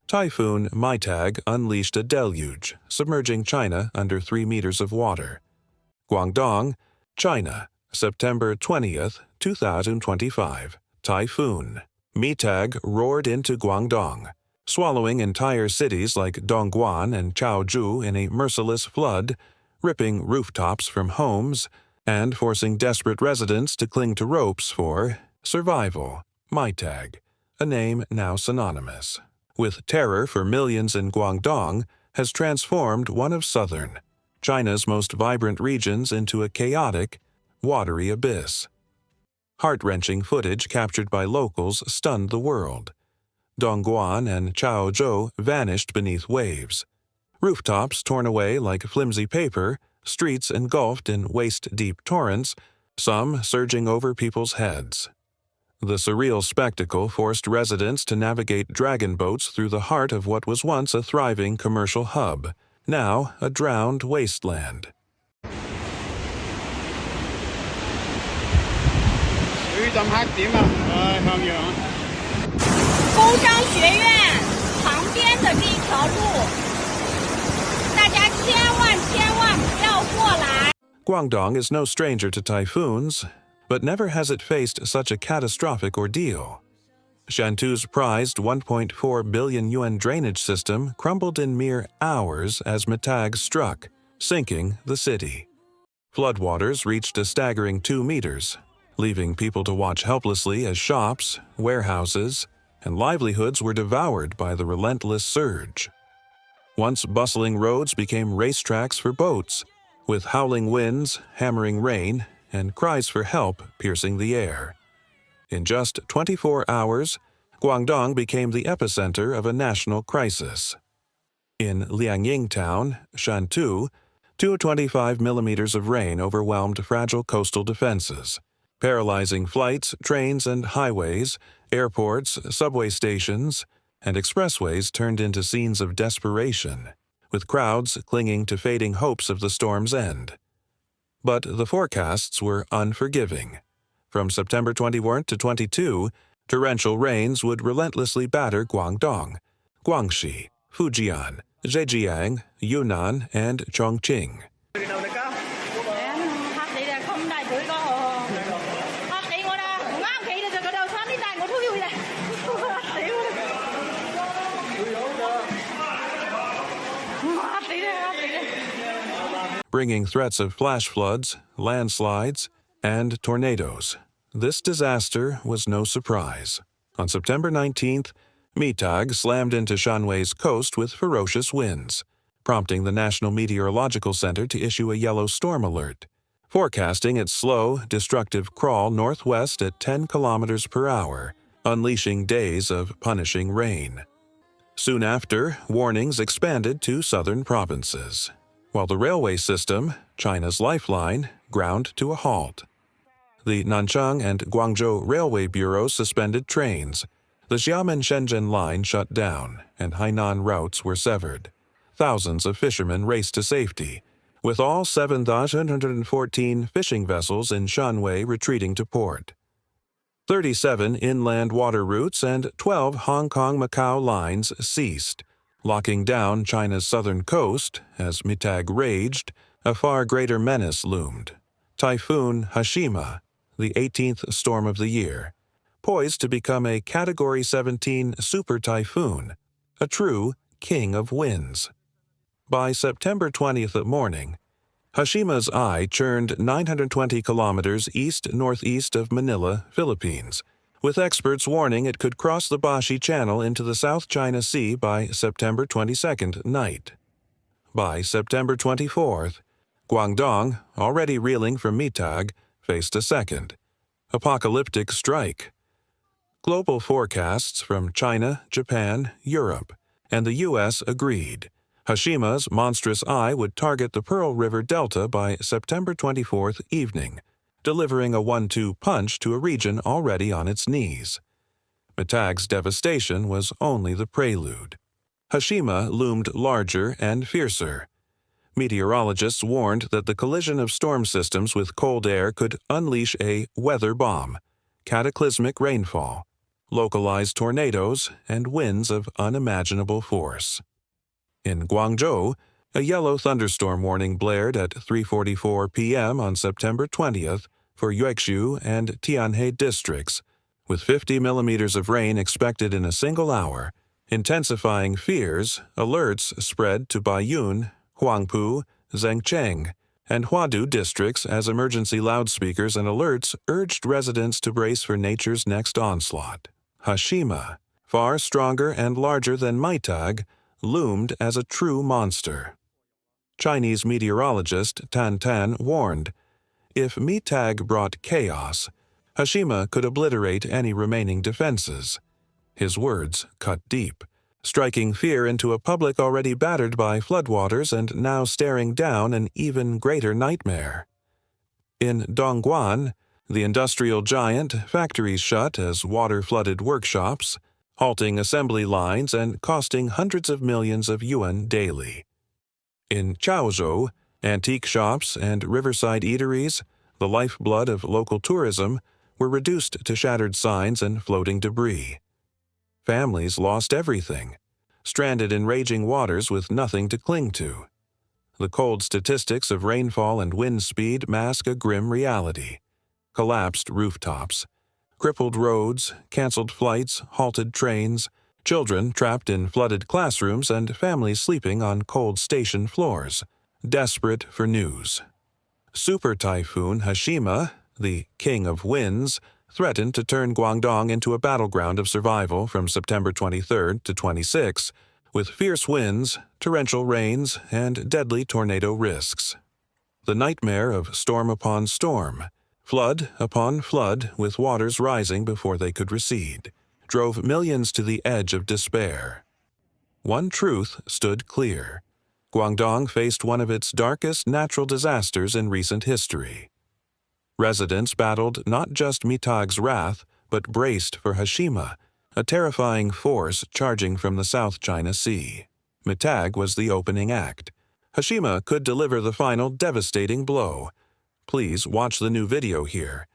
Typhoon Mitag unleashed a deluge, submerging China under 3 meters of water. Guangdong, China, September 20th, 2025. Typhoon Mitag roared into Guangdong, swallowing entire cities like Dongguan and Chaozhou in a merciless flood, ripping rooftops from homes, and forcing desperate residents to cling to ropes for survival. Mitag, a name now synonymous with terror for millions in Guangdong, has transformed one of southern China's most vibrant regions into a chaotic, watery abyss. Heart-wrenching footage captured by locals stunned the world. Dongguan and Chaozhou vanished beneath waves. Rooftops torn away like flimsy paper, streets engulfed in waist-deep torrents, some surging over people's heads. The surreal spectacle forced residents to navigate dragon boats through the heart of what was once a thriving commercial hub, now a drowned wasteland. 水浸黑點啊！唉，向陽。工商學院旁邊的這條路，大家千萬不要過來。 Guangdong is no stranger to typhoons, but never has it faced such a catastrophic ordeal. Shantu's prized 1.4 billion yuan drainage system crumbled in mere hours as Mitag struck, sinking the city. Floodwaters reached a staggering 2 meters, leaving people to watch helplessly as shops, warehouses, and livelihoods were devoured by the relentless surge. Once bustling roads became racetracks for boats, with howling winds, hammering rain, and cries for help piercing the air. In just 24 hours, Guangdong became the epicenter of a national crisis. In Liangying Town, Shantu, 225 millimeters of rain overwhelmed fragile coastal defenses, paralyzing flights, trains, and highways, airports, subway stations, and expressways turned into scenes of desperation, with crowds clinging to fading hopes of the storm's end. But the forecasts were unforgiving. From September 21 to 22, torrential rains would relentlessly batter Guangdong, Guangxi, Fujian, Zhejiang, Yunnan, and Chongqing. Bringing threats of flash floods, landslides, and tornadoes. This disaster was no surprise. On September 19th, Mitag slammed into Shanwei's coast with ferocious winds, prompting the National Meteorological Center to issue a yellow storm alert, forecasting its slow, destructive crawl northwest at 10 kilometers per hour, unleashing days of punishing rain. Soon after, warnings expanded to southern provinces, while the railway system, China's lifeline, ground to a halt. The Nanchang and Guangzhou Railway Bureaus suspended trains, the Xiamen-Shenzhen line shut down, and Hainan routes were severed. Thousands of fishermen raced to safety, with all 7,114 fishing vessels in Shanwei retreating to port. 37 inland water routes and 12 Hong Kong-Macau lines ceased, locking down China's southern coast. As Mitag raged, a far greater menace loomed. Typhoon Hashima, the 18th storm of the year, poised to become a Category 17 super typhoon, a true king of winds. By September 20th at morning, Hashima's eye churned 920 kilometers east-northeast of Manila, Philippines, with experts warning it could cross the Bashi Channel into the South China Sea by September 22nd night. By September 24th, Guangdong, already reeling from Mitag, faced a second apocalyptic strike. Global forecasts from China, Japan, Europe, and the U.S. agreed. Hashima's monstrous eye would target the Pearl River Delta by September 24th evening, delivering a 1-2 punch to a region already on its knees. Mitag's devastation was only the prelude. Hashima loomed larger and fiercer. Meteorologists warned that the collision of storm systems with cold air could unleash a weather bomb, cataclysmic rainfall, localized tornadoes, and winds of unimaginable force. In Guangzhou, a yellow thunderstorm warning blared at 3:44 p.m. on September 20th for Yuexiu and Tianhe districts, with 50 millimeters of rain expected in a single hour. Intensifying fears, alerts spread to Baiyun, Huangpu, Zhengcheng, and Huadu districts as emergency loudspeakers and alerts urged residents to brace for nature's next onslaught. Hashima, far stronger and larger than Mitag, loomed as a true monster. Chinese meteorologist Tan Tan warned, if Mitag brought chaos, Hashima could obliterate any remaining defenses. His words cut deep, striking fear into a public already battered by floodwaters and now staring down an even greater nightmare. In Dongguan, the industrial giant, factories shut as water flooded workshops, halting assembly lines and costing hundreds of millions of yuan daily. In Chaozhou, antique shops and riverside eateries, the lifeblood of local tourism, were reduced to shattered signs and floating debris. Families lost everything, stranded in raging waters with nothing to cling to. The cold statistics of rainfall and wind speed mask a grim reality. Collapsed rooftops, crippled roads, canceled flights, halted trains, children trapped in flooded classrooms, and families sleeping on cold station floors, desperate for news. Super Typhoon Hashima, the king of winds, threatened to turn Guangdong into a battleground of survival from September 23rd to 26, with fierce winds, torrential rains, and deadly tornado risks. The nightmare of storm upon storm, flood upon flood with waters rising before they could recede, drove millions to the edge of despair. One truth stood clear. Guangdong faced one of its darkest natural disasters in recent history. Residents battled not just Mitag's wrath, but braced for Hashima, a terrifying force charging from the South China Sea. Mitag was the opening act. Hashima could deliver the final devastating blow. Please watch the new video here.